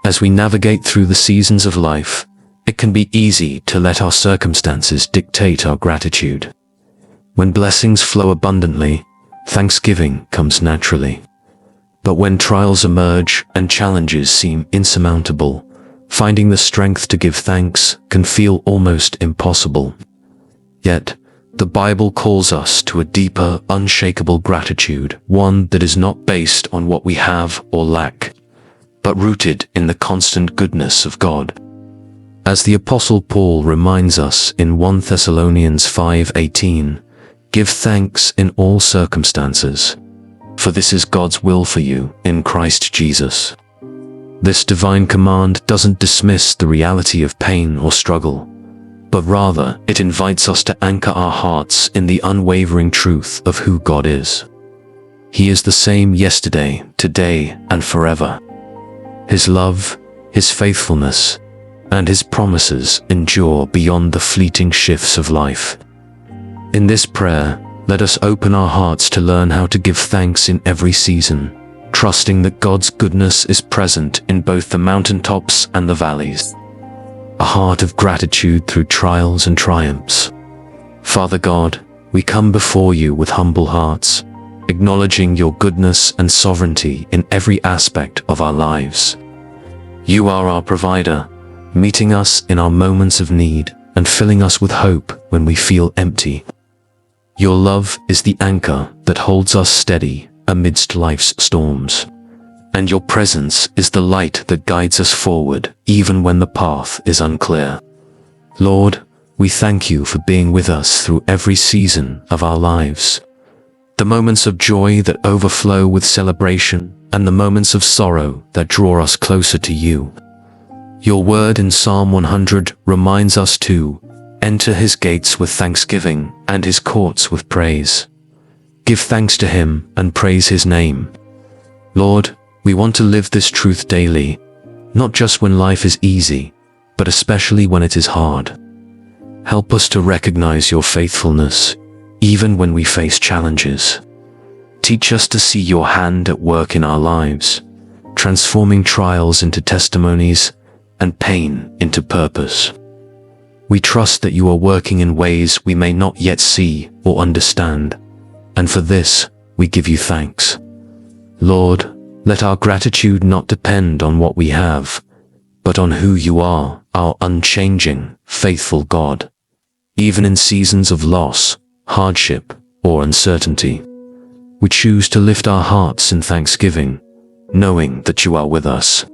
As we navigate through the seasons of life, it can be easy to let our circumstances dictate our gratitude. When blessings flow abundantly, thanksgiving comes naturally. But when trials emerge and challenges seem insurmountable, finding the strength to give thanks can feel almost impossible. Yet, the Bible calls us to a deeper, unshakable gratitude, one that is not based on what we have or lack, but rooted in the constant goodness of God. As the Apostle Paul reminds us in 1 Thessalonians 5:18, give thanks in all circumstances, for this is God's will for you in Christ Jesus. This divine command doesn't dismiss the reality of pain or struggle, but rather it invites us to anchor our hearts in the unwavering truth of who God is. He is the same yesterday, today, and forever. His love, His faithfulness, and His promises endure beyond the fleeting shifts of life. In this prayer, let us open our hearts to learn how to give thanks in every season, trusting that God's goodness is present in both the mountaintops and the valleys. A heart of gratitude through trials and triumphs. Father God, we come before you with humble hearts, acknowledging your goodness and sovereignty in every aspect of our lives. You are our provider, meeting us in our moments of need and filling us with hope when we feel empty. Your love is the anchor that holds us steady amidst life's storms, and your presence is the light that guides us forward even when the path is unclear. Lord, we thank you for being with us through every season of our lives. The moments of joy that overflow with celebration and the moments of sorrow that draw us closer to you. Your word in Psalm 100 reminds us to enter his gates with thanksgiving and his courts with praise. Give thanks to him and praise his name. Lord, we want to live this truth daily, not just when life is easy, but especially when it is hard. Help us to recognize your faithfulness, even when we face challenges. Teach us to see your hand at work in our lives, transforming trials into testimonies and pain into purpose. We trust that you are working in ways we may not yet see or understand, and for this, we give you thanks. Lord, let our gratitude not depend on what we have, but on who you are, our unchanging, faithful God. Even in seasons of loss, hardship, or uncertainty, we choose to lift our hearts in thanksgiving, knowing that you are with us.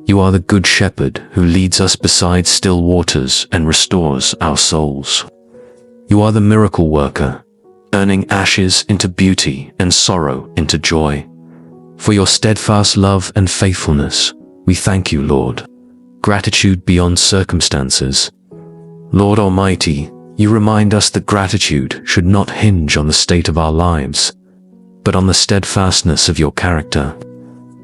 You are the good shepherd who leads us beside still waters and restores our souls. You are the miracle worker, turning ashes into beauty and sorrow into joy. For your steadfast love and faithfulness, we thank you, Lord. Gratitude beyond circumstances. Lord Almighty, you remind us that gratitude should not hinge on the state of our lives, but on the steadfastness of your character.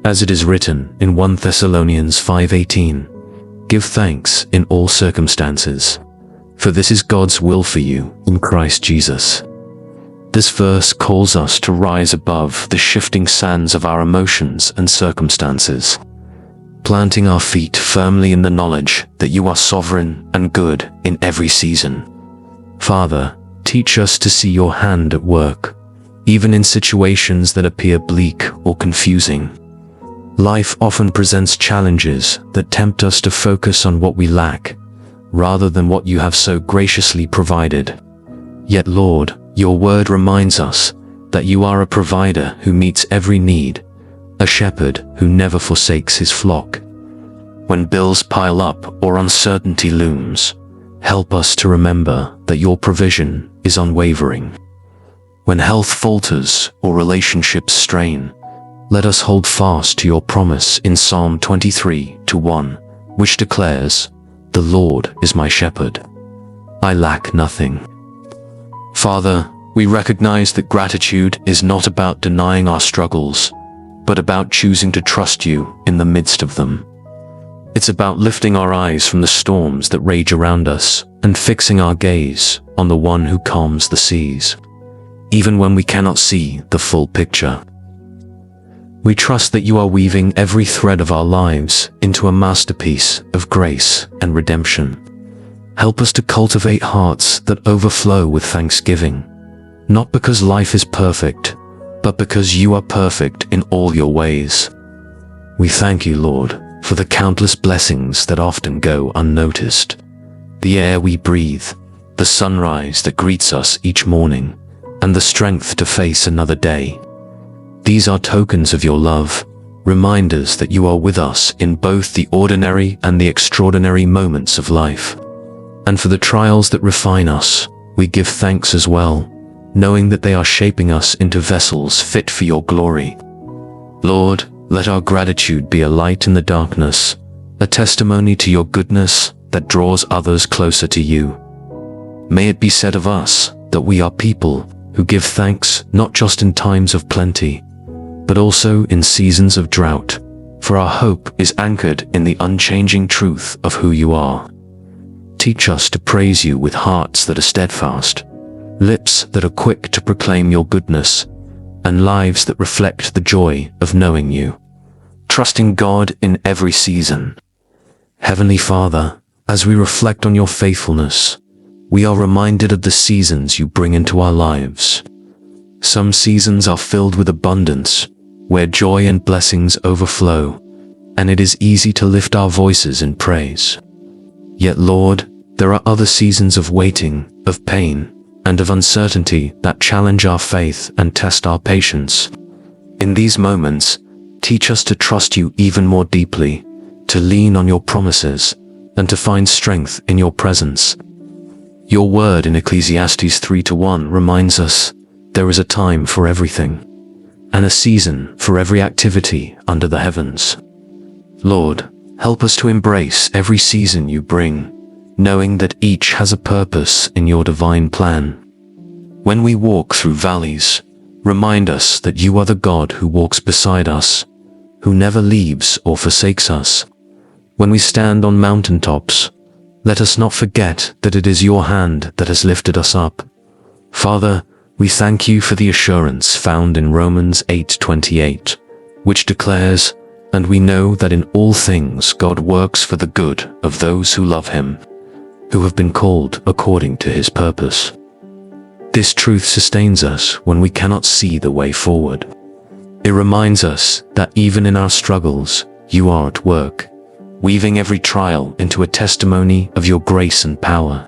As it is written in 1 Thessalonians 5:18, give thanks in all circumstances, for this is God's will for you in Christ Jesus. This verse calls us to rise above the shifting sands of our emotions and circumstances, planting our feet firmly in the knowledge that you are sovereign and good in every season. Father, teach us to see your hand at work, even in situations that appear bleak or confusing. Life often presents challenges that tempt us to focus on what we lack, rather than what you have so graciously provided. Yet, Lord, your word reminds us that you are a provider who meets every need, a shepherd who never forsakes his flock. When bills pile up or uncertainty looms, help us to remember that your provision is unwavering. When health falters or relationships strain, let us hold fast to your promise in Psalm 23:1, which declares, "The Lord is my shepherd. I lack nothing." Father, we recognize that gratitude is not about denying our struggles, but about choosing to trust you in the midst of them. It's about lifting our eyes from the storms that rage around us and fixing our gaze on the one who calms the seas, even when we cannot see the full picture. We trust that you are weaving every thread of our lives into a masterpiece of grace and redemption. Help us to cultivate hearts that overflow with thanksgiving, not because life is perfect, but because you are perfect in all your ways. We thank you, Lord, for the countless blessings that often go unnoticed. The air we breathe, the sunrise that greets us each morning, and the strength to face another day. These are tokens of your love, reminders that you are with us in both the ordinary and the extraordinary moments of life. And for the trials that refine us, we give thanks as well, knowing that they are shaping us into vessels fit for your glory. Lord, let our gratitude be a light in the darkness, a testimony to your goodness that draws others closer to you. May it be said of us that we are people who give thanks not just in times of plenty, but also in seasons of drought, for our hope is anchored in the unchanging truth of who you are. Teach us to praise you with hearts that are steadfast, lips that are quick to proclaim your goodness, and lives that reflect the joy of knowing you, trusting God in every season. Heavenly Father, as we reflect on your faithfulness, we are reminded of the seasons you bring into our lives. Some seasons are filled with abundance, where joy and blessings overflow, and it is easy to lift our voices in praise. Yet, Lord, there are other seasons of waiting, of pain, and of uncertainty that challenge our faith and test our patience. In these moments, teach us to trust you even more deeply, to lean on your promises, and to find strength in your presence. Your word in Ecclesiastes 3:1 reminds us, there is a time for everything, and a season for every activity under the heavens. Lord, help us to embrace every season you bring, knowing that each has a purpose in your divine plan. When we walk through valleys, remind us that you are the God who walks beside us, who never leaves or forsakes us. When we stand on mountaintops, let us not forget that it is your hand that has lifted us up. Father, we thank you for the assurance found in Romans 8:28, which declares, "And we know that in all things God works for the good of those who love him, who have been called according to his purpose." This truth sustains us when we cannot see the way forward. It reminds us that even in our struggles, you are at work, weaving every trial into a testimony of your grace and power.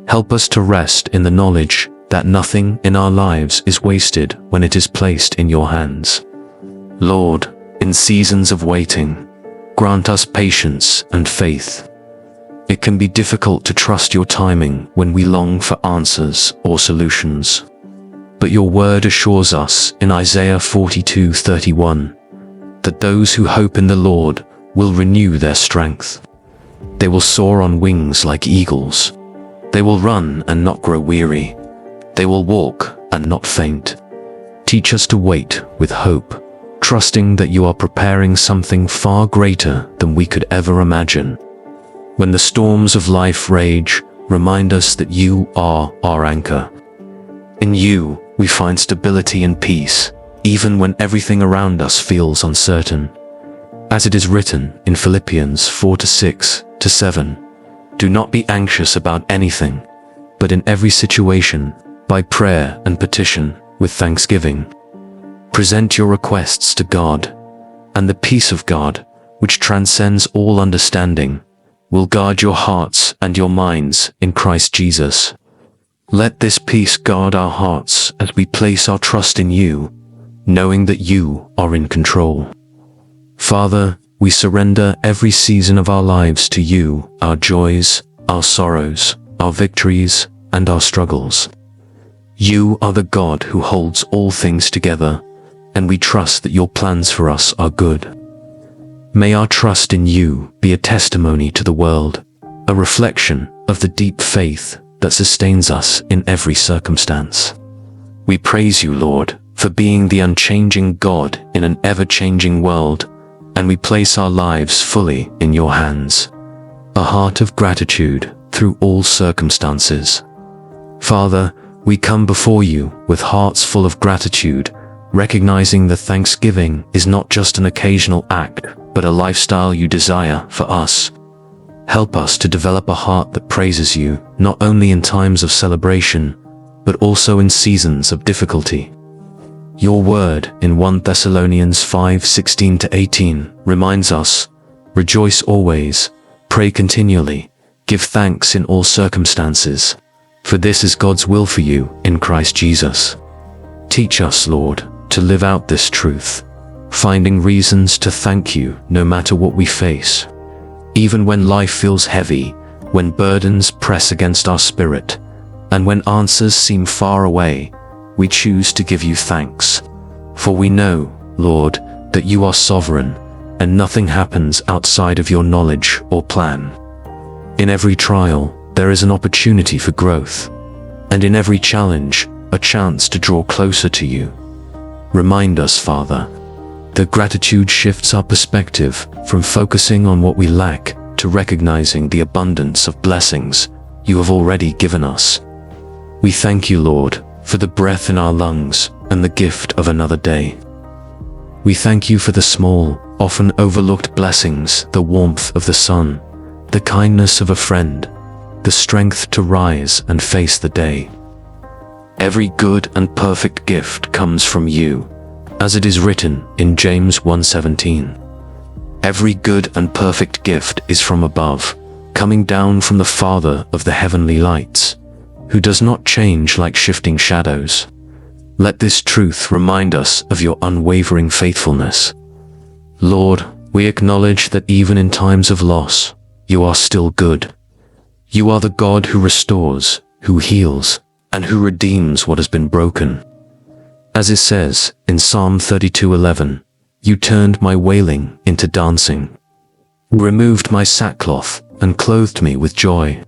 Help us to rest in the knowledge that nothing in our lives is wasted when it is placed in your hands. Lord, in seasons of waiting, grant us patience and faith. It can be difficult to trust your timing when we long for answers or solutions. But your word assures us in Isaiah 42:31 that those who hope in the Lord will renew their strength. They will soar on wings like eagles. They will run and not grow weary. They will walk and not faint. Teach us to wait with hope, trusting that you are preparing something far greater than we could ever imagine. When the storms of life rage, remind us that you are our anchor. In you, we find stability and peace, even when everything around us feels uncertain. As it is written in Philippians 4:6-7, "Do not be anxious about anything, but in every situation, by prayer and petition, with thanksgiving, present your requests to God, and the peace of God, which transcends all understanding, will guard your hearts and your minds in Christ Jesus." Let this peace guard our hearts as we place our trust in you, knowing that you are in control. Father, we surrender every season of our lives to you, our joys, our sorrows, our victories, and our struggles. You are the God who holds all things together, and we trust that your plans for us are good. May our trust in you be a testimony to the world, a reflection of the deep faith that sustains us in every circumstance. We praise you, Lord, for being the unchanging God in an ever-changing world, and we place our lives fully in your hands. A heart of gratitude through all circumstances. Father, we come before you with hearts full of gratitude, recognizing that thanksgiving is not just an occasional act, but a lifestyle you desire for us. Help us to develop a heart that praises you, not only in times of celebration, but also in seasons of difficulty. Your word in 1 Thessalonians 5:16-18 reminds us, "Rejoice always, pray continually, give thanks in all circumstances, for this is God's will for you in Christ Jesus." Teach us, Lord, to live out this truth, finding reasons to thank you no matter what we face. Even when life feels heavy, when burdens press against our spirit, and when answers seem far away, we choose to give you thanks. For we know, Lord, that you are sovereign, and nothing happens outside of your knowledge or plan. In every trial, there is an opportunity for growth, and in every challenge, a chance to draw closer to you. Remind us, Father, that gratitude shifts our perspective from focusing on what we lack to recognizing the abundance of blessings you have already given us. We thank you, Lord, for the breath in our lungs and the gift of another day. We thank you for the small, often overlooked blessings, the warmth of the sun, the kindness of a friend, the strength to rise and face the day. Every good and perfect gift comes from you, as it is written in James 1:17. Every good and perfect gift is from above, coming down from the Father of the heavenly lights, who does not change like shifting shadows. Let this truth remind us of your unwavering faithfulness. Lord, we acknowledge that even in times of loss, you are still good. You are the God who restores, who heals, and who redeems what has been broken. As it says in Psalm 32:11, you turned my wailing into dancing, removed my sackcloth and clothed me with joy.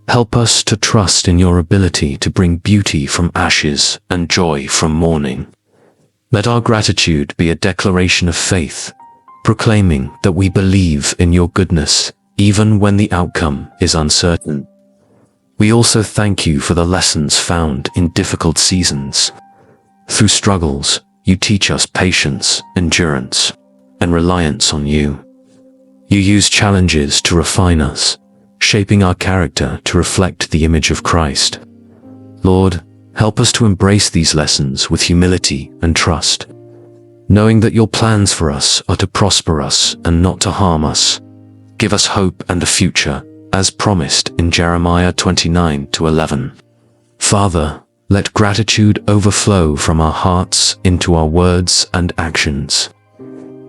Help us to trust in your ability to bring beauty from ashes and joy from mourning. Let our gratitude be a declaration of faith, proclaiming that we believe in your goodness even when the outcome is uncertain. We also thank you for the lessons found in difficult seasons. Through struggles, you teach us patience, endurance, and reliance on you. You use challenges to refine us, shaping our character to reflect the image of Christ. Lord, help us to embrace these lessons with humility and trust, knowing that your plans for us are to prosper us and not to harm us. Give us hope and a future, as promised in Jeremiah 29:11. Father, let gratitude overflow from our hearts into our words and actions.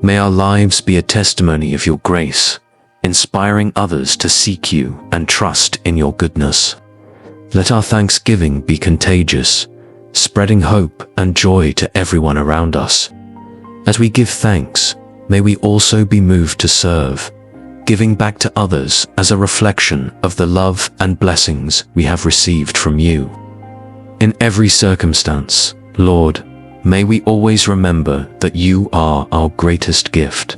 May our lives be a testimony of your grace, inspiring others to seek you and trust in your goodness. Let our thanksgiving be contagious, spreading hope and joy to everyone around us. As we give thanks, may we also be moved to serve, giving back to others as a reflection of the love and blessings we have received from you. In every circumstance, Lord, may we always remember that you are our greatest gift.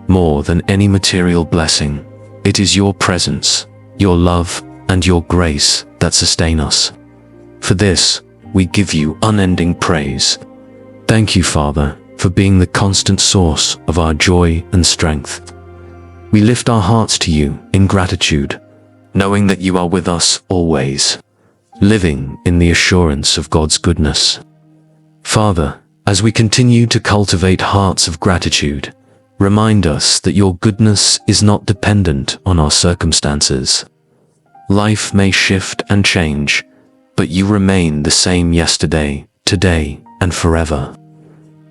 More than any material blessing, it is your presence, your love, and your grace that sustain us. For this, we give you unending praise. Thank you, Father, for being the constant source of our joy and strength. We lift our hearts to you in gratitude, knowing that you are with us always, living in the assurance of God's goodness. Father, as we continue to cultivate hearts of gratitude, remind us that your goodness is not dependent on our circumstances. Life may shift and change, but you remain the same yesterday, today, and forever.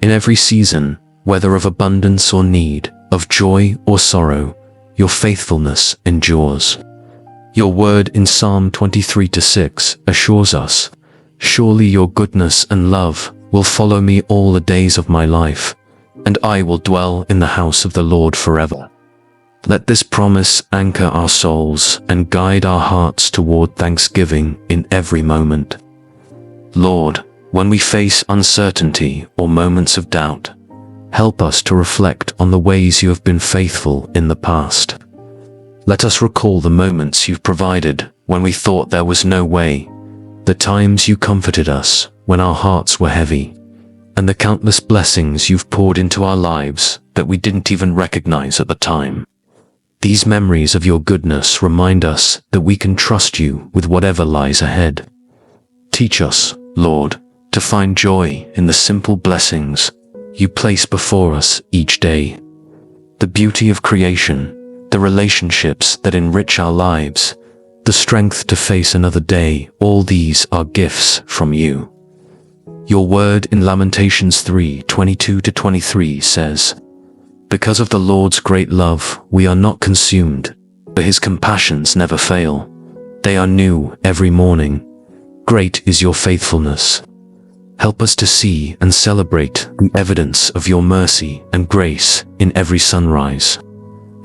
In every season, whether of abundance or need, of joy or sorrow, your faithfulness endures. Your word in Psalm 23:6 assures us, surely your goodness and love will follow me all the days of my life, and I will dwell in the house of the Lord forever. Let this promise anchor our souls and guide our hearts toward thanksgiving in every moment. Lord, when we face uncertainty or moments of doubt, help us to reflect on the ways you have been faithful in the past. Let us recall the moments you've provided when we thought there was no way, the times you comforted us when our hearts were heavy, and the countless blessings you've poured into our lives that we didn't even recognize at the time. These memories of your goodness remind us that we can trust you with whatever lies ahead. Teach us, Lord, to find joy in the simple blessings you place before us each day. The beauty of creation, the relationships that enrich our lives, the strength to face another day, all these are gifts from you. Your word in Lamentations 3:22-23 says, "Because of the Lord's great love, we are not consumed, for his compassions never fail. They are new every morning. Great is your faithfulness." Help us to see and celebrate the evidence of your mercy and grace in every sunrise.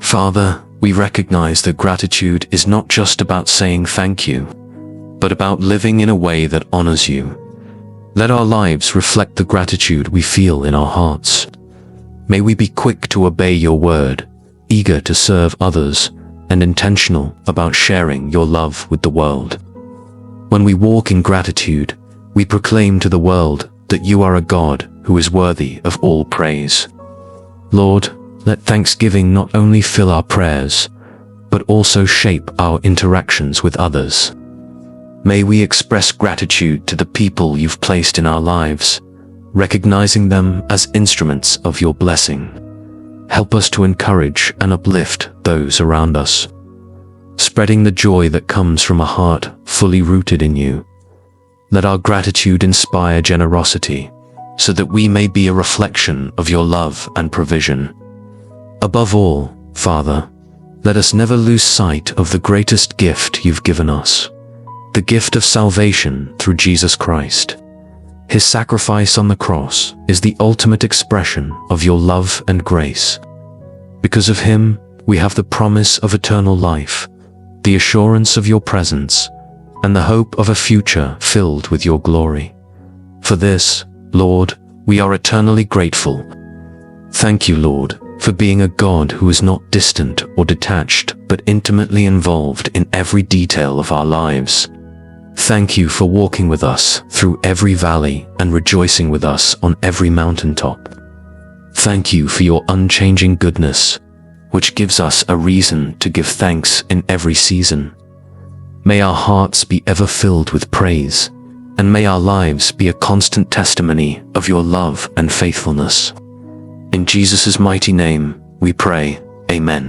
Father, we recognize that gratitude is not just about saying thank you, but about living in a way that honors you. Let our lives reflect the gratitude we feel in our hearts. May we be quick to obey your word, eager to serve others, and intentional about sharing your love with the world. When we walk in gratitude, we proclaim to the world that you are a God who is worthy of all praise. Lord, let thanksgiving not only fill our prayers, but also shape our interactions with others. May we express gratitude to the people you've placed in our lives, recognizing them as instruments of your blessing. Help us to encourage and uplift those around us, spreading the joy that comes from a heart fully rooted in you. Let our gratitude inspire generosity, so that we may be a reflection of your love and provision. Above all, Father, let us never lose sight of the greatest gift you've given us, the gift of salvation through Jesus Christ. His sacrifice on the cross is the ultimate expression of your love and grace. Because of him, we have the promise of eternal life, the assurance of your presence, and the hope of a future filled with your glory. For this, Lord, we are eternally grateful. Thank you, Lord, for being a God who is not distant or detached, but intimately involved in every detail of our lives. Thank you for walking with us through every valley and rejoicing with us on every mountaintop. Thank you for your unchanging goodness, which gives us a reason to give thanks in every season. May our hearts be ever filled with praise, and may our lives be a constant testimony of your love and faithfulness. In Jesus' mighty name, we pray. Amen.